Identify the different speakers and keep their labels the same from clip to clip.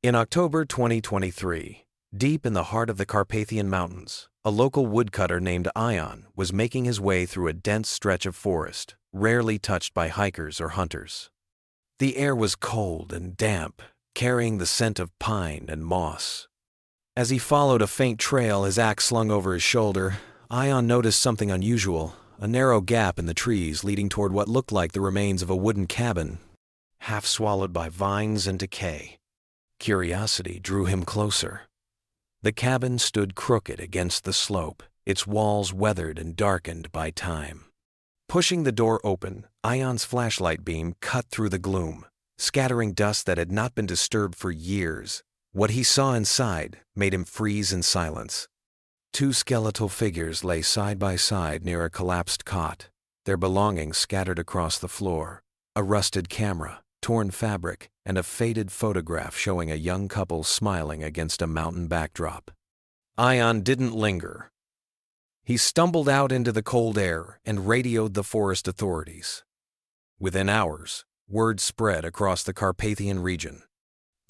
Speaker 1: In October 2023, deep in the heart of the Carpathian Mountains, a local woodcutter named Ion was making his way through a dense stretch of forest, rarely touched by hikers or hunters. The air was cold and damp, carrying the scent of pine and moss. As he followed a faint trail, his axe slung over his shoulder, Ion noticed something unusual, a narrow gap in the trees leading toward what looked like the remains of a wooden cabin, half swallowed by vines and decay. Curiosity drew him closer. The cabin stood crooked against the slope, its walls weathered and darkened by time. Pushing the door open, Ion's flashlight beam cut through the gloom, scattering dust that had not been disturbed for years. What he saw inside made him freeze in silence. Two skeletal figures lay side by side near a collapsed cot, their belongings scattered across the floor. A rusted camera, torn fabric, and a faded photograph showing a young couple smiling against a mountain backdrop. Ion didn't linger. He stumbled out into the cold air and radioed the forest authorities. Within hours, word spread across the Carpathian region.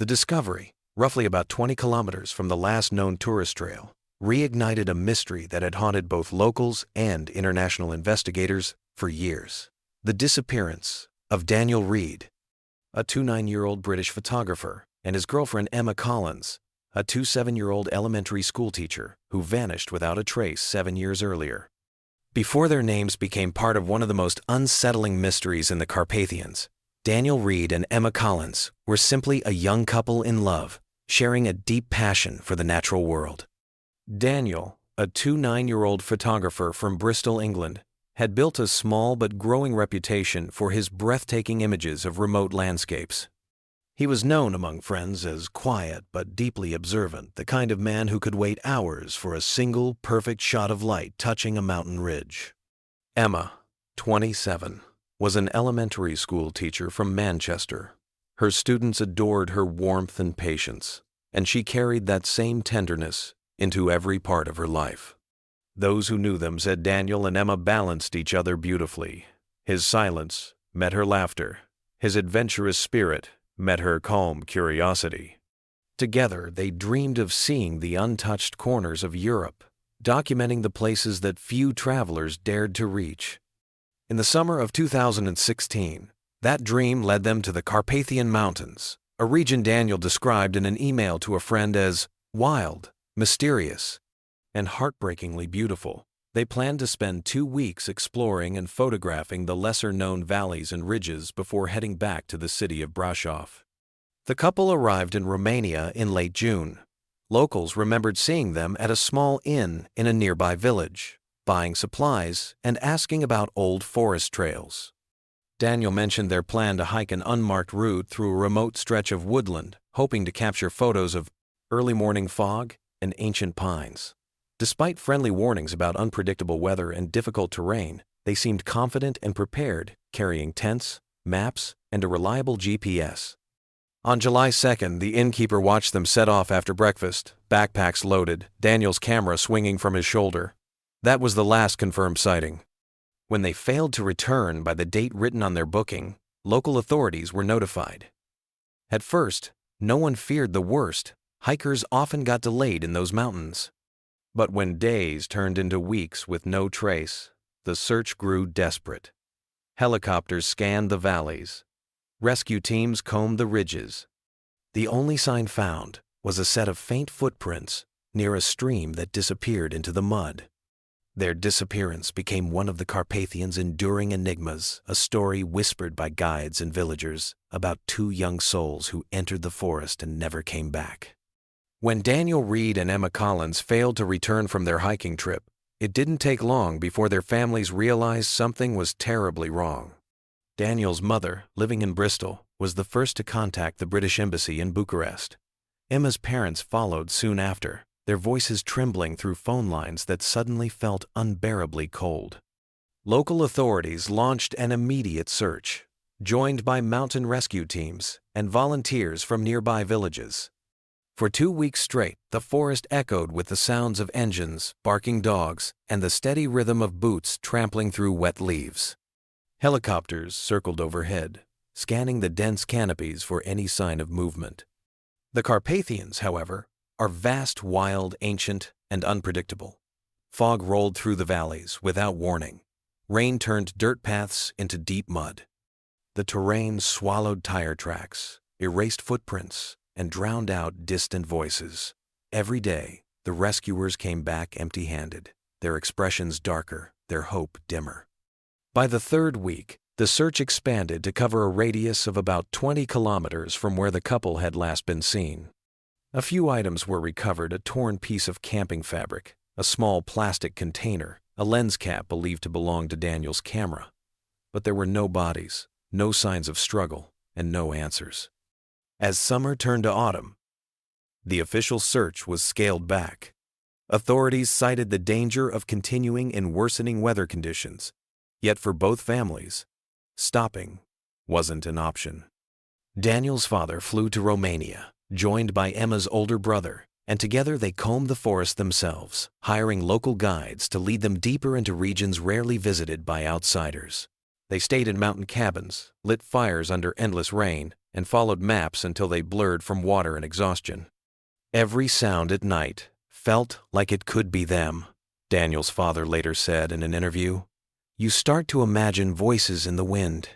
Speaker 1: The discovery, roughly about 20 kilometers from the last known tourist trail, reignited a mystery that had haunted both locals and international investigators for years. The disappearance of Daniel Reed, a 29-year-old British photographer, and his girlfriend Emma Collins, a 27-year-old elementary school teacher who vanished without a trace 7 years earlier. Before their names became part of one of the most unsettling mysteries in the Carpathians, Daniel Reed and Emma Collins were simply a young couple in love, sharing a deep passion for the natural world. Daniel, a 29-year-old photographer from Bristol, England, had built a small but growing reputation for his breathtaking images of remote landscapes. He was known among friends as quiet but deeply observant, the kind of man who could wait hours for a single, perfect shot of light touching a mountain ridge. Emma, 27, was an elementary school teacher from Manchester. Her students adored her warmth and patience, and she carried that same tenderness into every part of her life. Those who knew them said Daniel and Emma balanced each other beautifully. His silence met her laughter. His adventurous spirit met her calm curiosity. Together, they dreamed of seeing the untouched corners of Europe, documenting the places that few travelers dared to reach. In the summer of 2016, that dream led them to the Carpathian Mountains, a region Daniel described in an email to a friend as wild, mysterious, and heartbreakingly beautiful. They planned to spend 2 weeks exploring and photographing the lesser-known valleys and ridges before heading back to the city of Brașov. The couple arrived in Romania in late June. Locals remembered seeing them at a small inn in a nearby village, buying supplies and asking about old forest trails. Daniel mentioned their plan to hike an unmarked route through a remote stretch of woodland, hoping to capture photos of early morning fog and ancient pines. Despite friendly warnings about unpredictable weather and difficult terrain, they seemed confident and prepared, carrying tents, maps, and a reliable GPS. On July 2nd, the innkeeper watched them set off after breakfast, backpacks loaded, Daniel's camera swinging from his shoulder. That was the last confirmed sighting. When they failed to return by the date written on their booking, local authorities were notified. At first, no one feared the worst. Hikers often got delayed in those mountains. But when days turned into weeks with no trace, the search grew desperate. Helicopters scanned the valleys. Rescue teams combed the ridges. The only sign found was a set of faint footprints near a stream that disappeared into the mud. Their disappearance became one of the Carpathians' enduring enigmas, a story whispered by guides and villagers about 2 young souls who entered the forest and never came back. When Daniel Reed and Emma Collins failed to return from their hiking trip, it didn't take long before their families realized something was terribly wrong. Daniel's mother, living in Bristol, was the first to contact the British Embassy in Bucharest. Emma's parents followed soon after, their voices trembling through phone lines that suddenly felt unbearably cold. Local authorities launched an immediate search, joined by mountain rescue teams and volunteers from nearby villages. For 2 weeks straight, the forest echoed with the sounds of engines, barking dogs, and the steady rhythm of boots trampling through wet leaves. Helicopters circled overhead, scanning the dense canopies for any sign of movement. The Carpathians, however, are vast, wild, ancient, and unpredictable. Fog rolled through the valleys without warning. Rain turned dirt paths into deep mud. The terrain swallowed tire tracks, erased footprints, and drowned out distant voices. Every day, the rescuers came back empty-handed, their expressions darker, their hope dimmer. By the third week, the search expanded to cover a radius of about 20 kilometers from where the couple had last been seen. A few items were recovered: a torn piece of camping fabric, a small plastic container, a lens cap believed to belong to Daniel's camera. But there were no bodies, no signs of struggle, and no answers. As summer turned to autumn, the official search was scaled back. Authorities cited the danger of continuing in worsening weather conditions, yet for both families, stopping wasn't an option. Daniel's father flew to Romania, joined by Emma's older brother, and together they combed the forest themselves, hiring local guides to lead them deeper into regions rarely visited by outsiders. They stayed in mountain cabins, lit fires under endless rain, and followed maps until they blurred from water and exhaustion. Every sound at night felt like it could be them, Daniel's father later said in an interview. You start to imagine voices in the wind.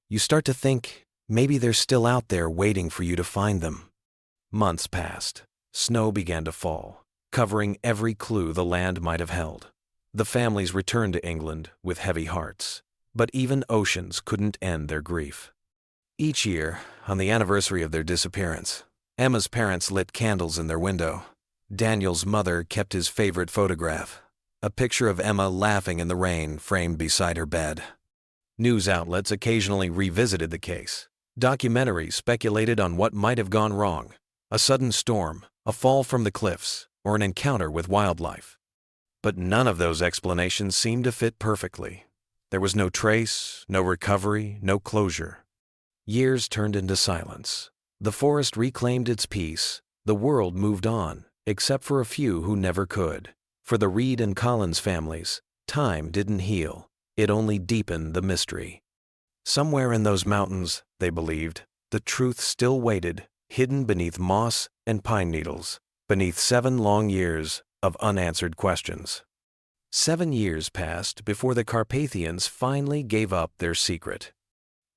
Speaker 1: You start to think maybe they're still out there waiting for you to find them. Months passed. Snow began to fall, covering every clue the land might have held. The families returned to England with heavy hearts, but even oceans couldn't end their grief. Each year, on the anniversary of their disappearance, Emma's parents lit candles in their window. Daniel's mother kept his favorite photograph, a picture of Emma laughing in the rain framed beside her bed. News outlets occasionally revisited the case. Documentaries speculated on what might have gone wrong: a sudden storm, a fall from the cliffs, or an encounter with wildlife. But none of those explanations seemed to fit perfectly. There was no trace, no recovery, no closure. Years turned into silence. The forest reclaimed its peace. The world moved on, except for a few who never could. For the Reed and Collins families, time didn't heal. It only deepened the mystery. Somewhere in those mountains, they believed, the truth still waited, hidden beneath moss and pine needles, beneath 7 long years of unanswered questions. 7 years passed before the Carpathians finally gave up their secret.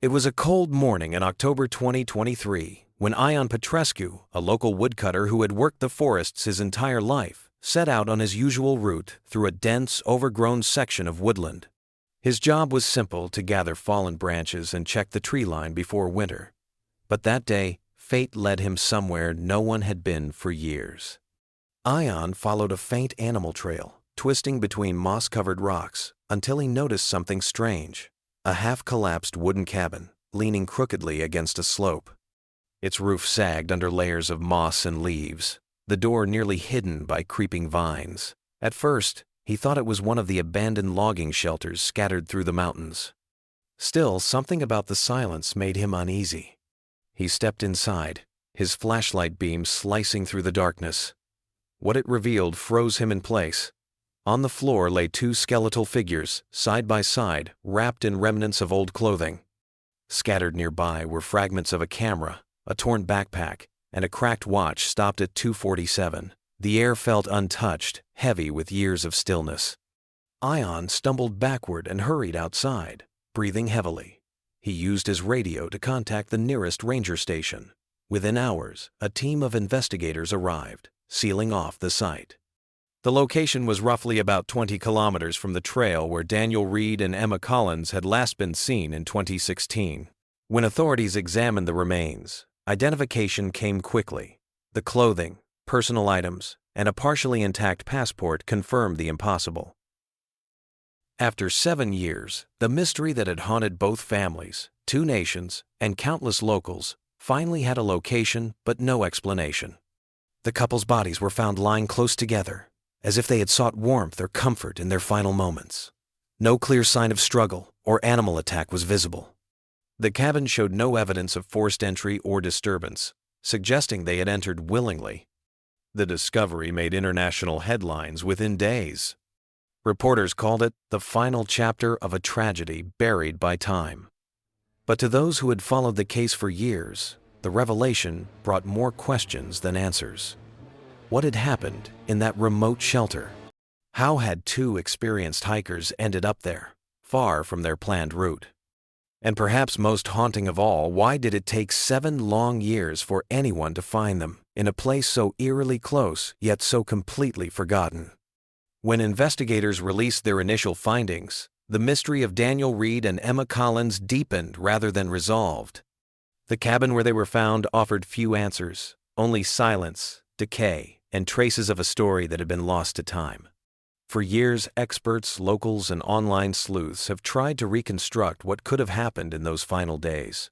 Speaker 1: It was a cold morning in October 2023 when Ion Petrescu, a local woodcutter who had worked the forests his entire life, set out on his usual route through a dense, overgrown section of woodland. His job was simple: to gather fallen branches and check the tree line before winter. But that day, fate led him somewhere no one had been for years. Ion followed a faint animal trail, twisting between moss-covered rocks, until he noticed something strange: a half-collapsed wooden cabin, leaning crookedly against a slope. Its roof sagged under layers of moss and leaves, the door nearly hidden by creeping vines. At first, he thought it was one of the abandoned logging shelters scattered through the mountains. Still, something about the silence made him uneasy. He stepped inside, his flashlight beam slicing through the darkness. What it revealed froze him in place. On the floor lay 2 skeletal figures, side by side, wrapped in remnants of old clothing. Scattered nearby were fragments of a camera, a torn backpack, and a cracked watch stopped at 2:47. The air felt untouched, heavy with years of stillness. Ion stumbled backward and hurried outside, breathing heavily. He used his radio to contact the nearest ranger station. Within hours, a team of investigators arrived, sealing off the site. The location was roughly about 20 kilometers from the trail where Daniel Reed and Emma Collins had last been seen in 2016. When authorities examined the remains, identification came quickly. The clothing, personal items, and a partially intact passport confirmed the impossible. After 7 years, the mystery that had haunted both families, 2 nations, and countless locals finally had a location but no explanation. The couple's bodies were found lying close together, as if they had sought warmth or comfort in their final moments. No clear sign of struggle or animal attack was visible. The cabin showed no evidence of forced entry or disturbance, suggesting they had entered willingly. The discovery made international headlines within days. Reporters called it the final chapter of a tragedy buried by time. But to those who had followed the case for years, The revelation brought more questions than answers. What had happened in that remote shelter? How had two experienced hikers ended up there, far from their planned route? And perhaps most haunting of all, why did it take 7 long years for anyone to find them in a place so eerily close, yet so completely forgotten? When investigators released their initial findings, the mystery of Daniel Reed and Emma Collins deepened rather than resolved. The cabin where they were found offered few answers, only silence, decay, and traces of a story that had been lost to time. For years, experts, locals, and online sleuths have tried to reconstruct what could have happened in those final days.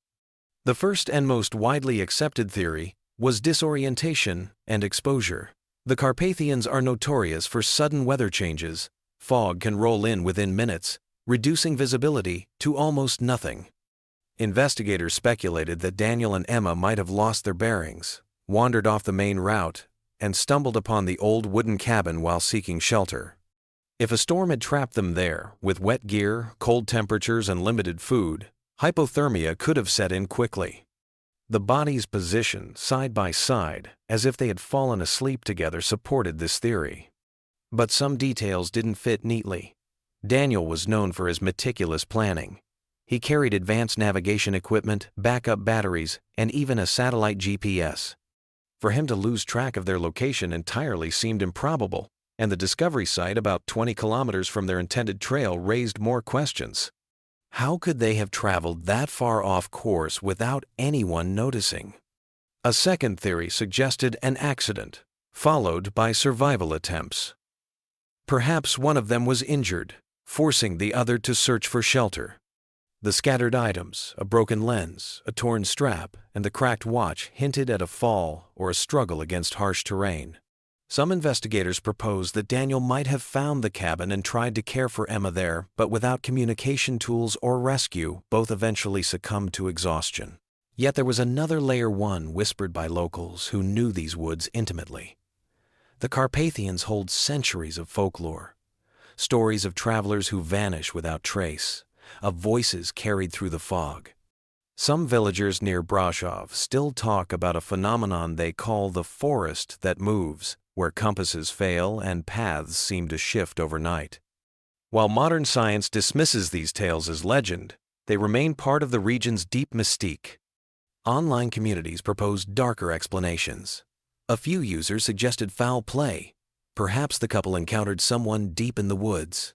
Speaker 1: The first and most widely accepted theory was disorientation and exposure. The Carpathians are notorious for sudden weather changes. Fog can roll in within minutes, reducing visibility to almost nothing. Investigators speculated that Daniel and Emma might have lost their bearings, wandered off the main route, and stumbled upon the old wooden cabin while seeking shelter. If a storm had trapped them there, with wet gear, cold temperatures, and limited food, hypothermia could have set in quickly. The bodies positioned side by side, as if they had fallen asleep together, supported this theory. But some details didn't fit neatly. Daniel was known for his meticulous planning. He carried advanced navigation equipment, backup batteries, and even a satellite GPS. For him to lose track of their location entirely seemed improbable, and the discovery site about 20 kilometers from their intended trail raised more questions. How could they have traveled that far off course without anyone noticing? A second theory suggested an accident, followed by survival attempts. Perhaps one of them was injured, forcing the other to search for shelter. The scattered items, a broken lens, a torn strap, and the cracked watch hinted at a fall or a struggle against harsh terrain. Some investigators proposed that Daniel might have found the cabin and tried to care for Emma there, but without communication tools or rescue, both eventually succumbed to exhaustion. Yet there was another layer, one whispered by locals who knew these woods intimately. The Carpathians hold centuries of folklore, stories of travelers who vanish without trace, of voices carried through the fog. Some villagers near Brasov still talk about a phenomenon they call the forest that moves, where compasses fail and paths seem to shift overnight. While modern science dismisses these tales as legend, they remain part of the region's deep mystique. Online communities proposed darker explanations. A few users suggested foul play. Perhaps the couple encountered someone deep in the woods.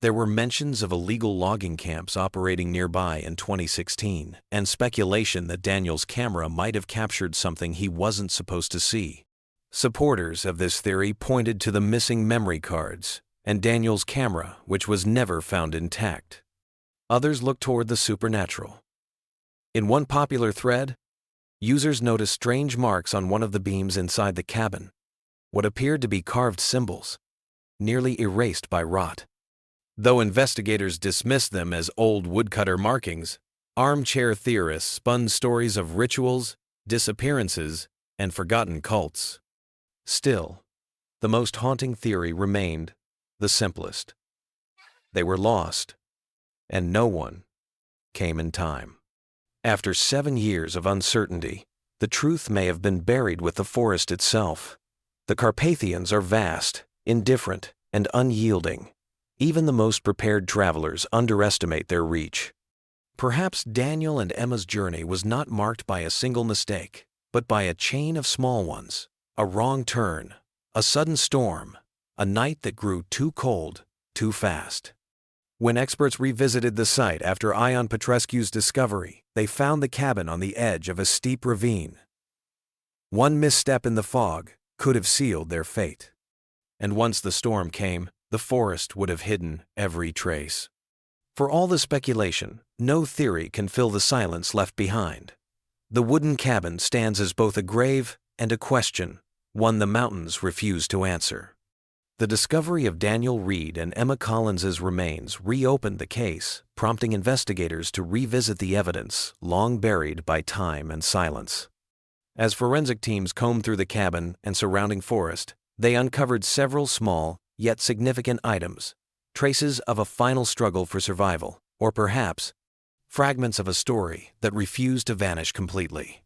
Speaker 1: There were mentions of illegal logging camps operating nearby in 2016, and speculation that Daniel's camera might have captured something he wasn't supposed to see. Supporters of this theory pointed to the missing memory cards and Daniel's camera, which was never found intact. Others looked toward the supernatural. In one popular thread, users noticed strange marks on one of the beams inside the cabin, what appeared to be carved symbols, nearly erased by rot. Though investigators dismissed them as old woodcutter markings, armchair theorists spun stories of rituals, disappearances, and forgotten cults. Still, the most haunting theory remained the simplest. They were lost, and no one came in time. After 7 years of uncertainty, the truth may have been buried with the forest itself. The Carpathians are vast, indifferent, and unyielding. Even the most prepared travelers underestimate their reach. Perhaps Daniel and Emma's journey was not marked by a single mistake, but by a chain of small ones. A wrong turn, a sudden storm, a night that grew too cold, too fast. When experts revisited the site after Ion Petrescu's discovery, they found the cabin on the edge of a steep ravine. One misstep in the fog could have sealed their fate. And once the storm came, the forest would have hidden every trace. For all the speculation, no theory can fill the silence left behind. The wooden cabin stands as both a grave and a question, one the mountains refuse to answer. The discovery of Daniel Reed and Emma Collins's remains reopened the case, prompting investigators to revisit the evidence long buried by time and silence. As forensic teams combed through the cabin and surrounding forest, they uncovered several small, yet significant items, traces of a final struggle for survival, or perhaps fragments of a story that refused to vanish completely.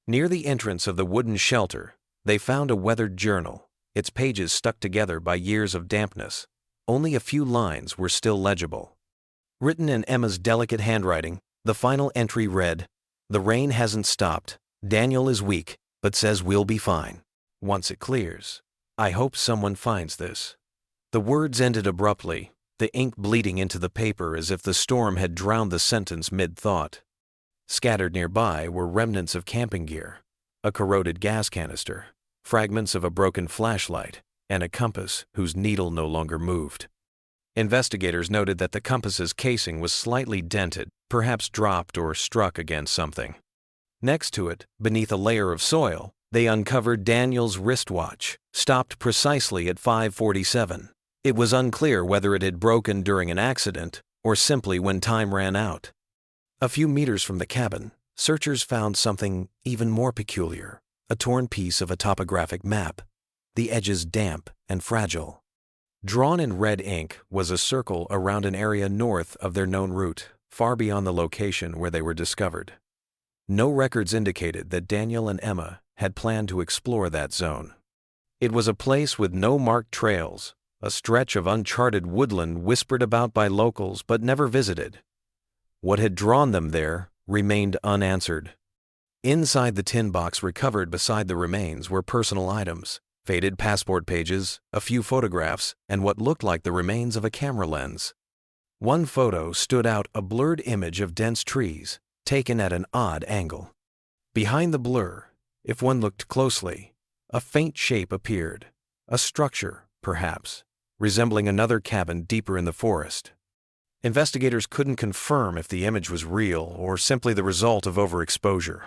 Speaker 1: Near the entrance of the wooden shelter, they found a weathered journal, its pages stuck together by years of dampness. Only a few lines were still legible. Written in Emma's delicate handwriting, the final entry read, "The rain hasn't stopped. Daniel is weak, but says we'll be fine. Once it clears, I hope someone finds this." The words ended abruptly, the ink bleeding into the paper as if the storm had drowned the sentence mid-thought. Scattered nearby were remnants of camping gear, a corroded gas canister, fragments of a broken flashlight, and a compass whose needle no longer moved. Investigators noted that the compass's casing was slightly dented, perhaps dropped or struck against something. Next to it, beneath a layer of soil, they uncovered Daniel's wristwatch, stopped precisely at 5:47. It was unclear whether it had broken during an accident or simply when time ran out. A few meters from the cabin, searchers found something even more peculiar, a torn piece of a topographic map, the edges damp and fragile. Drawn in red ink was a circle around an area north of their known route, far beyond the location where they were discovered. No records indicated that Daniel and Emma had planned to explore that zone. It was a place with no marked trails, a stretch of uncharted woodland whispered about by locals but never visited. What had drawn them there remained unanswered. Inside the tin box recovered beside the remains were personal items, faded passport pages, a few photographs, and what looked like the remains of a camera lens. One photo stood out, a blurred image of dense trees, taken at an odd angle. Behind the blur, if one looked closely, a faint shape appeared, a structure, perhaps, resembling another cabin deeper in the forest. Investigators couldn't confirm if the image was real or simply the result of overexposure.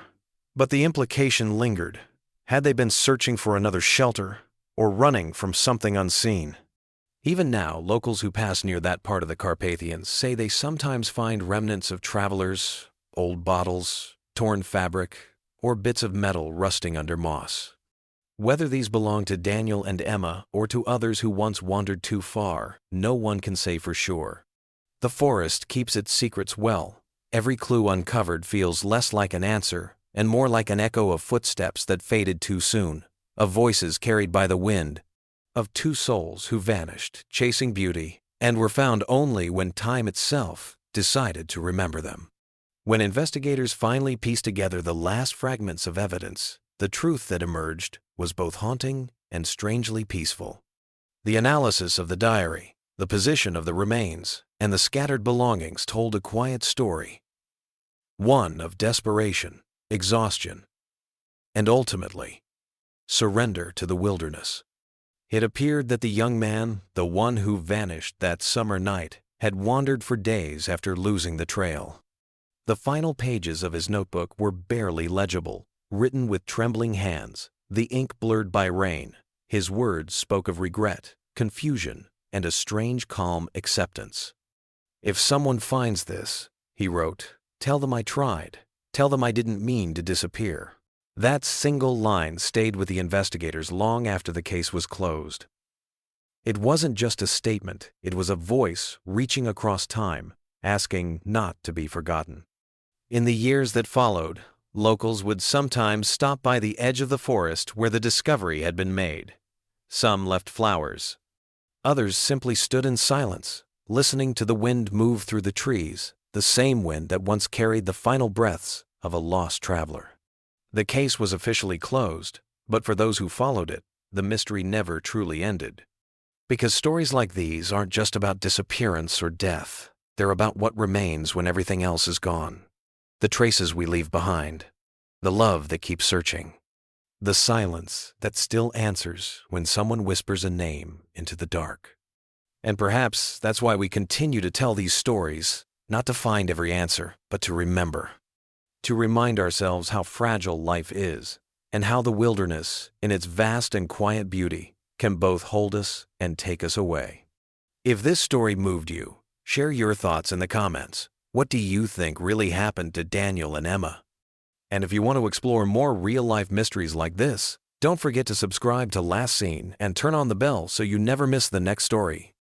Speaker 1: But the implication lingered. Had they been searching for another shelter or running from something unseen? Even now, locals who pass near that part of the Carpathians say they sometimes find remnants of travelers, old bottles, torn fabric, or bits of metal rusting under moss. Whether these belong to Daniel and Emma or to others who once wandered too far, no one can say for sure. The forest keeps its secrets well. Every clue uncovered feels less like an answer and more like an echo of footsteps that faded too soon, of voices carried by the wind, of two souls who vanished, chasing beauty, and were found only when time itself decided to remember them. When investigators finally pieced together the last fragments of evidence, the truth that emerged was both haunting and strangely peaceful. The analysis of the diary, the position of the remains, and the scattered belongings told a quiet story. One of desperation, exhaustion, and ultimately, surrender to the wilderness. It appeared that the young man, the one who vanished that summer night, had wandered for days after losing the trail. The final pages of his notebook were barely legible, written with trembling hands, the ink blurred by rain. His words spoke of regret, confusion, and a strange calm acceptance. "If someone finds this," he wrote, "tell them I tried. Tell them I didn't mean to disappear." That single line stayed with the investigators long after the case was closed. It wasn't just a statement, it was a voice reaching across time, asking not to be forgotten. In the years that followed, locals would sometimes stop by the edge of the forest where the discovery had been made. Some left flowers. Others simply stood in silence, listening to the wind move through the trees, the same wind that once carried the final breaths of a lost traveler. The case was officially closed, but for those who followed it, the mystery never truly ended. Because stories like these aren't just about disappearance or death. They're about what remains when everything else is gone. The traces we leave behind. The love that keeps searching. The silence that still answers when someone whispers a name into the dark. And perhaps that's why we continue to tell these stories, not to find every answer, but to remember. To remind ourselves how fragile life is, and how the wilderness, in its vast and quiet beauty, can both hold us and take us away. If this story moved you, share your thoughts in the comments. What do you think really happened to Daniel and Emma? And if you want to explore more real-life mysteries like this, don't forget to subscribe to Last Seen and turn on the bell so you never miss the next story.